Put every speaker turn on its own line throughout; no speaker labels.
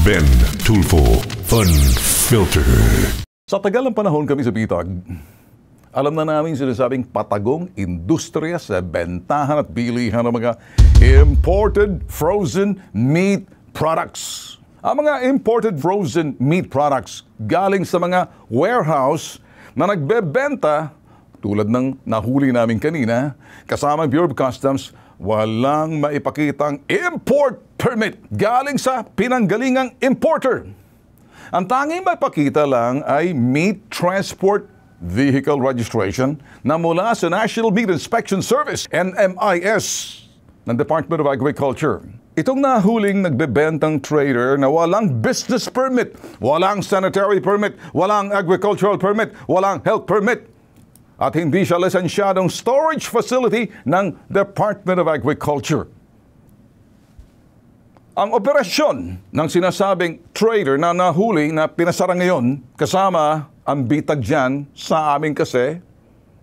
Ben Tulfo Fun Filter.
Sa tagal ng panahon kami sa Bitag, alam na namin sinasabing patagong industriya sa bentahan at bilihan ng mga imported frozen meat products. Ang mga imported frozen meat products galing sa mga warehouse na nagbebenta tulad ng nahuli namin kanina, kasama Bureau of Customs, walang maipakitang import permit galing sa pinanggalingang importer. Ang tanging maipakita lang ay Meat Transport Vehicle Registration na mula sa National Meat Inspection Service, NMIS, ng Department of Agriculture. Itong nahuling nagbebentang trader na walang business permit, walang sanitary permit, walang agricultural permit, walang health permit, at hindi siya lisensyadong storage facility ng Department of Agriculture. Ang operasyon ng sinasabing trader na nahuli na pinasara ngayon, kasama ang bitag dyan sa amin kasi,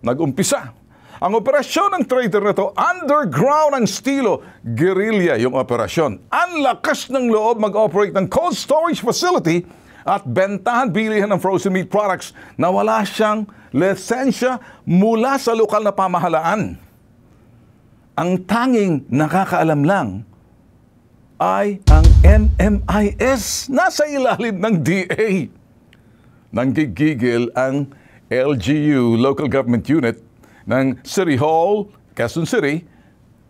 nag-umpisa. Ang operasyon ng trader na to, underground ang estilo, guerrilla yung operasyon. Ang lakas ng loob mag-operate ng cold storage facility at bentahan bilihan ng frozen meat products na wala siyang lisensya mula sa lokal na pamahalaan. Ang tanging nakakaalam lang ay ang NMIS, nasa ilalim ng DA. Nanggigigil ang LGU, Local Government Unit, ng City Hall, Quezon City,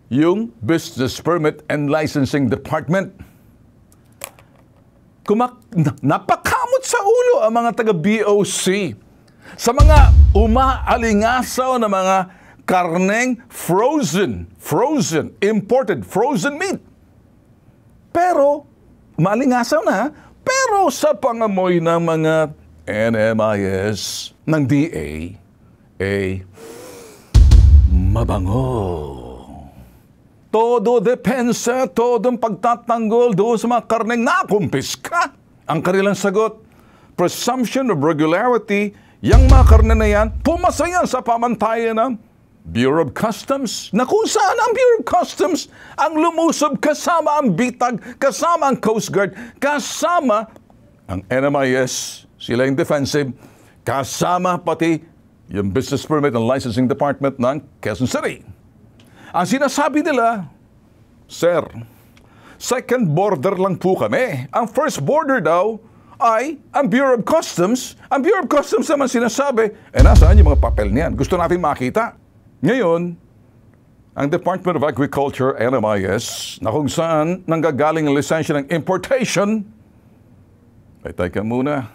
yung Business Permit and Licensing Department. Napakamot sa ulo ang mga taga-BOC sa mga umaalingasaw na mga karneng imported frozen meat. Pero, maalingasaw na, pero sa pangamoy ng mga NMIS ng DA, mabango. Todo depensa, todong pagtatanggol doon sa mga karneng nakumpiska. Ang kanilang sagot, presumption of regularity, yung mga karne na yan, pumasa yan sa pamantayan ng Bureau of Customs, na kung saan ang Bureau of Customs ang lumusob kasama ang bitag, kasama ang Coast Guard, kasama ang NMIS, sila yung defensive, kasama pati yung Business Permit and Licensing Department ng Quezon City. Ang sinasabi nila, Sir, second border lang po kami. Ang first border daw ay ang Bureau of Customs. Ang Bureau of Customs naman sinasabi, nasaan yung mga papel niyan? Gusto natin makita. Ngayon, ang Department of Agriculture, NMIS, na kung saan nanggagaling ang lisensya ng importation, ay teka muna,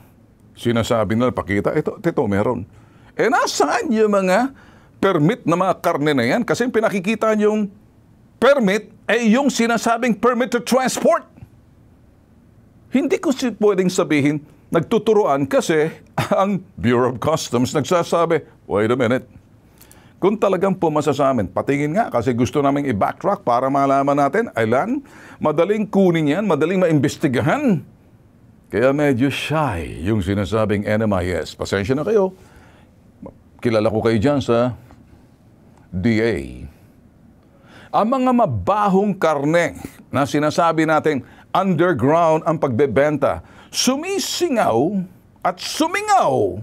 sinasabi nila, pakita, ito meron. Nasaan yung mga permit na mga karne na yan? Kasi pinakikita yung permit ay yung sinasabing permit to transport. Hindi ko pwedeng sabihin, nagtuturuan kasi ang Bureau of Customs nagsasabi, wait a minute, kung talagang pumasa sa amin, patingin nga kasi gusto namin i-backtrack para malaman natin, ailan, madaling kunin yan, madaling maimbestigahan. Kaya medyo shy yung sinasabing NMIS. Pasensya na kayo. Kilala ko kayo dyan sa DA. Ang mga mabahong karne na sinasabi natin underground ang pagbebenta, sumisingaw at sumingaw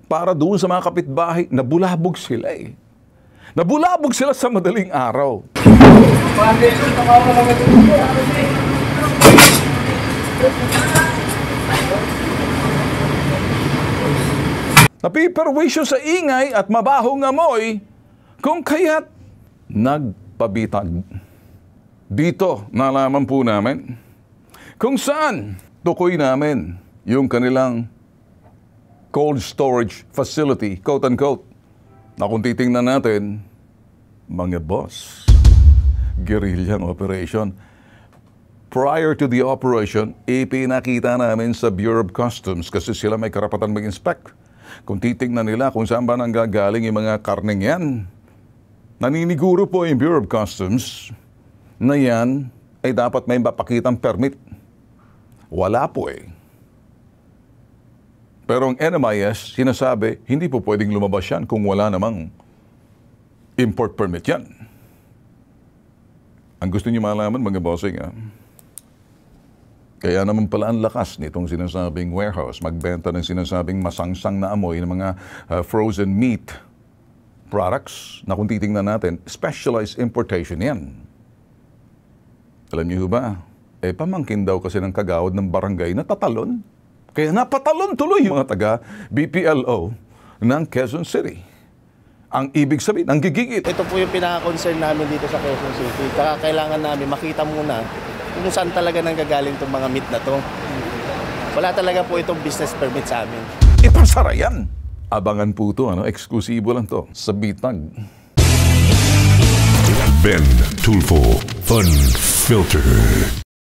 para doon sa mga kapitbahay, nabulabog sila eh. Nabulabog sila sa madaling araw. Napiperwisyo sa ingay at mabahong amoy kung kaya't nagpabitag. Dito nalaman po namin kung saan tukoy namin yung kanilang cold storage facility, quote-unquote, na kung titingnan natin, mga boss, guerrillang operation. Prior to the operation, ipinakita namin sa Bureau of Customs kasi sila may karapatan mag-inspect. Kung titingnan nila kung saan ba nanggagaling yung mga karneng yan, naniniguro po yung Bureau of Customs na yan ay dapat may mapakitang permit. Wala po eh. Pero ang NMIS, sinasabi, hindi po pwedeng lumabas yan kung wala namang import permit yan. Ang gusto niyo malaman, mga bossing, Kaya naman pala ang lakas nitong sinasabing warehouse, magbenta ng sinasabing masangsang na amoy ng mga frozen meat products na kung titingnan natin, specialized importation yan. Alam niyo ba, pamangkin daw kasi ng kagawad ng barangay na tatalon. Kaya napatalon tuloy yung mga taga BPLO ng Quezon City. Ang ibig sabihin, ang gigigit.
Ito po yung pinaka-concern namin dito sa Quezon City. Kaya kailangan namin makita muna kung saan talaga nanggagaling itong mga meat na to. Wala talaga po itong business permit sa amin.
Ipasara yan. Abangan po ito, eksklusibo lang to sa Bitag.
Ben Tulfo Fun Filter.